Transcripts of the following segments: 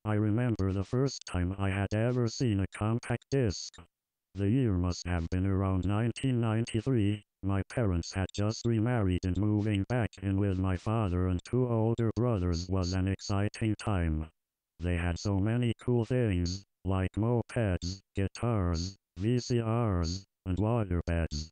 I remember the first time I had ever seen a compact disc. The year must have been around 1993. My parents had just remarried and moving back in with my father and two older brothers was an exciting time. They had so many cool things, like mopeds, guitars, VCRs, and waterbeds.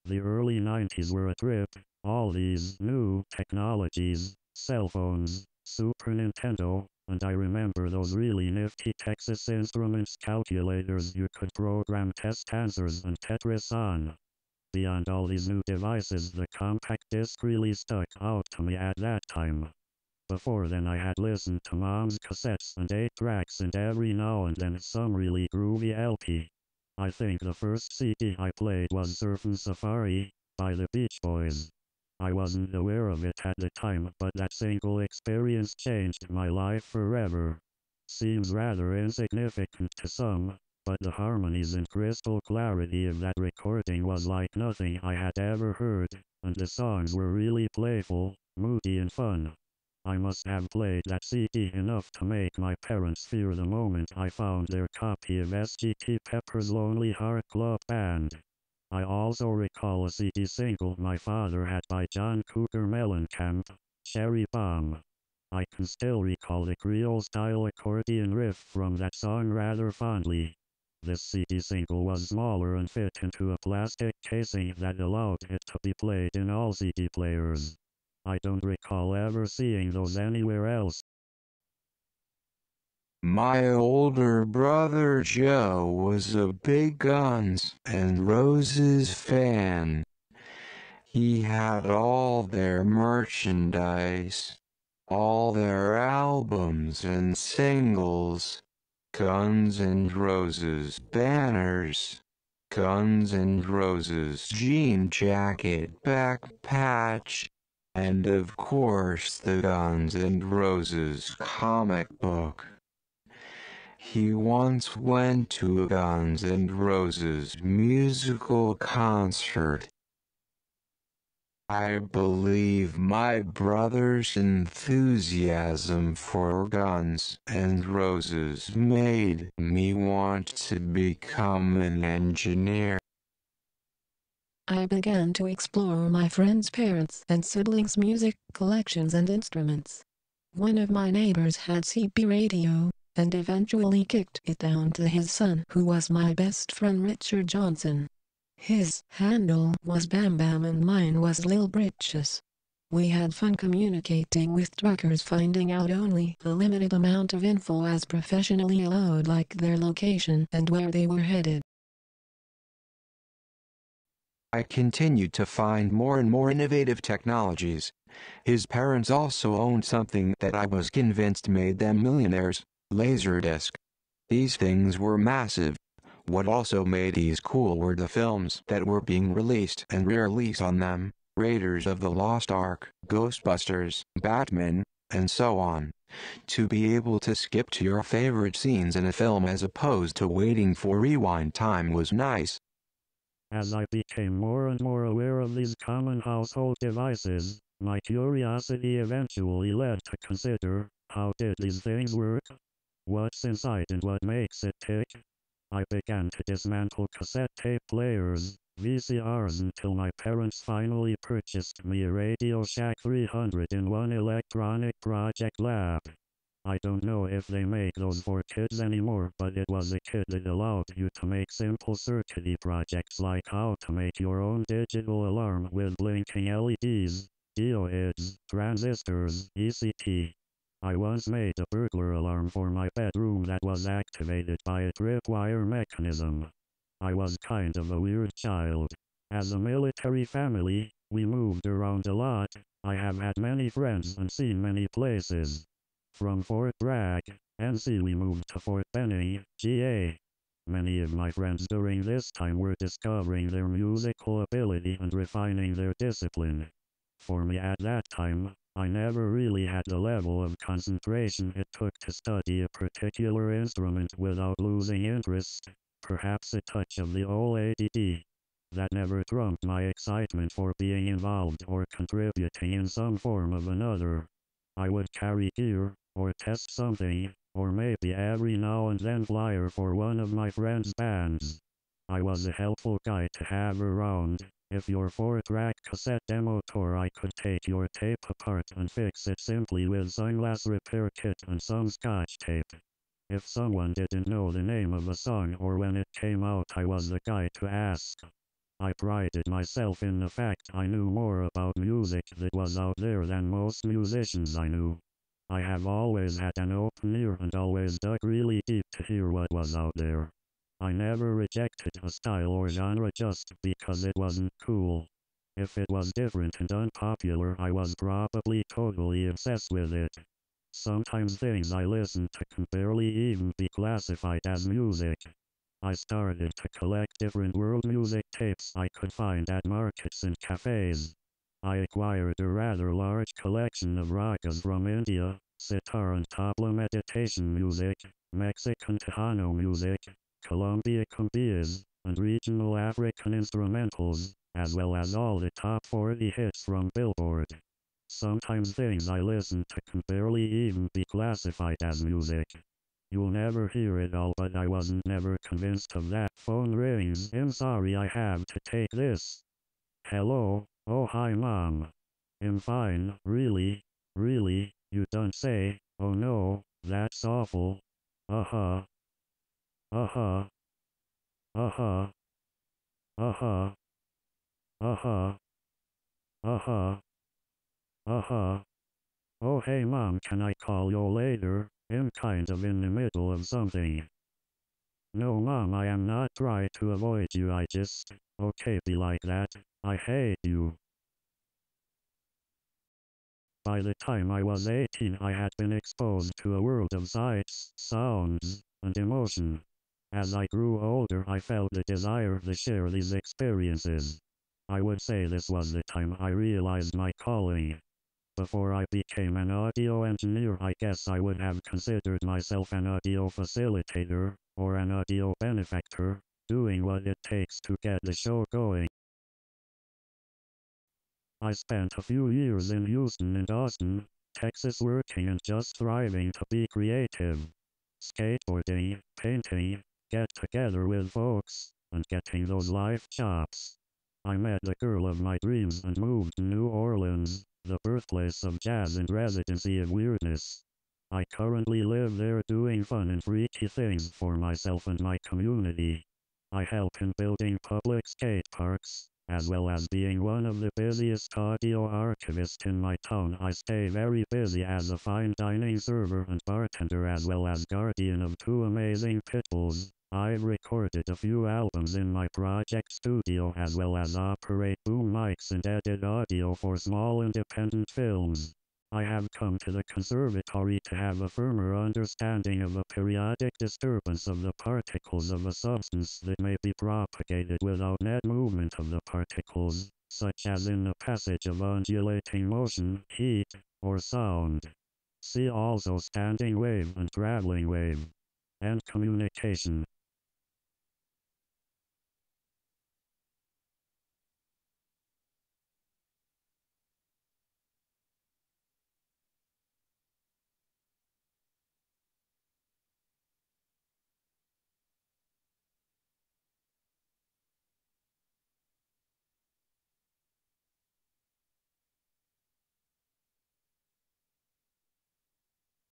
The early 90s were a trip, all these new technologies, cell phones, Super Nintendo, and I remember those really nifty Texas Instruments calculators you could program test answers and Tetris on. Beyond all these new devices, the compact disc really stuck out to me at that time. Before then I had listened to mom's cassettes and 8 tracks and every now and then some really groovy LP. I think the first CD I played was Surfin' Safari by the Beach Boys. I wasn't aware of it at the time, but that single experience changed my life forever. Seems rather insignificant to some, but the harmonies and crystal clarity of that recording was like nothing I had ever heard, and the songs were really playful, moody and fun. I must have played that CD enough to make my parents fear the moment I found their copy of S.G.T. Pepper's Lonely Heart Club Band. I also recall a CD single my father had by John Cougar Mellencamp, Cherry Bomb. I can still recall the Creole-style accordion riff from that song rather fondly. This CD single was smaller and fit into a plastic casing that allowed it to be played in all CD players. I don't recall ever seeing those anywhere else. My older brother Joe was a big Guns N' Roses fan. He had all their merchandise, all their albums and singles, Guns N' Roses banners, Guns N' Roses jean jacket back patch, and of course the Guns N' Roses comic book. He once went to a Guns N' Roses musical concert. I believe my brother's enthusiasm for Guns N' Roses made me want to become an engineer. I began to explore my friends' parents' and siblings' music collections and instruments. One of my neighbors had CB radio, and eventually kicked it down to his son, who was my best friend Richard Johnson. His handle was Bam Bam and mine was Lil Britches. We had fun communicating with truckers, finding out only a limited amount of info as professionally allowed, like their location and where they were headed. I continued to find more and more innovative technologies. His parents also owned something that I was convinced made them millionaires, Laserdisc. These things were massive. What also made these cool were the films that were being released and re-released on them, Raiders of the Lost Ark, Ghostbusters, Batman, and so on. To be able to skip to your favorite scenes in a film as opposed to waiting for rewind time was nice. As I became more and more aware of these common household devices, my curiosity eventually led to consider, how did these things work? What's inside and what makes it tick? I began to dismantle cassette tape players, VCRs, until my parents finally purchased me a Radio Shack 300-in-1 electronic project lab. I don't know if they make those for kids anymore, but it was a kit that allowed you to make simple circuitry projects like how to make your own digital alarm with blinking LEDs, diodes, transistors, etc. I once made a burglar alarm for my bedroom that was activated by a tripwire mechanism. I was kind of a weird child. As a military family, we moved around a lot. I have had many friends and seen many places. From Fort Bragg, NC, we moved to Fort Benning, GA. Many of my friends during this time were discovering their musical ability and refining their discipline. For me at that time, I never really had the level of concentration it took to study a particular instrument without losing interest, perhaps a touch of the old ADD. That never trumped my excitement for being involved or contributing in some form of another. I would carry gear, or test something, or maybe every now and then flyer for one of my friend's bands. I was a helpful guy to have around. If your 4-track cassette demo tore, I could take your tape apart and fix it simply with sunglass repair kit and some scotch tape. If someone didn't know the name of a song or when it came out, I was the guy to ask. I prided myself in the fact I knew more about music that was out there than most musicians I knew. I have always had an open ear and always dug really deep to hear what was out there. I never rejected a style or genre just because it wasn't cool. If it was different and unpopular, I was probably totally obsessed with it. Sometimes things I listened to can barely even be classified as music. I started to collect different world music tapes I could find at markets and cafes. I acquired a rather large collection of ragas from India, sitar and tabla meditation music, Mexican Tejano music, Colombia cumbias, and regional African instrumentals, as well as all the top 40 hits from Billboard. Sometimes things I listened to can barely even be classified as music. You'll never hear it all, but I wasn't never convinced of that. Phone rings. I'm sorry, I have to take this. Hello? Oh, hi, Mom. I'm fine. Really? Really? You don't say? Oh no, that's awful. Uh-huh. Uh-huh. Uh-huh. Uh-huh. Uh-huh. Uh-huh. Uh-huh. Oh hey Mom, can I call you later? I'm kind of in the middle of something. No Mom, I am not trying to avoid you, I just, okay, be like that. I hate you. By the time I was 18, I had been exposed to a world of sights, sounds, and emotion. As I grew older, I felt the desire to share these experiences. I would say this was the time I realized my calling. Before I became an audio engineer, I guess I would have considered myself an audio facilitator, or an audio benefactor, doing what it takes to get the show going. I spent a few years in Houston and Austin, Texas, working and just striving to be creative. Skateboarding, painting, get together with folks, and getting those life chops. I met the girl of my dreams and moved to New Orleans, the birthplace of jazz and residency of weirdness. I currently live there doing fun and freaky things for myself and my community. I help in building public skate parks, as well as being one of the busiest audio archivists in my town. I stay very busy as a fine dining server and bartender, as well as guardian of 2 amazing pit bulls. I've recorded a few albums in my project studio, as well as operate boom mics and edit audio for small independent films. I have come to the conservatory to have a firmer understanding of a periodic disturbance of the particles of a substance that may be propagated without net movement of the particles, such as in the passage of undulating motion, heat, or sound. See also standing wave and traveling wave. And communication.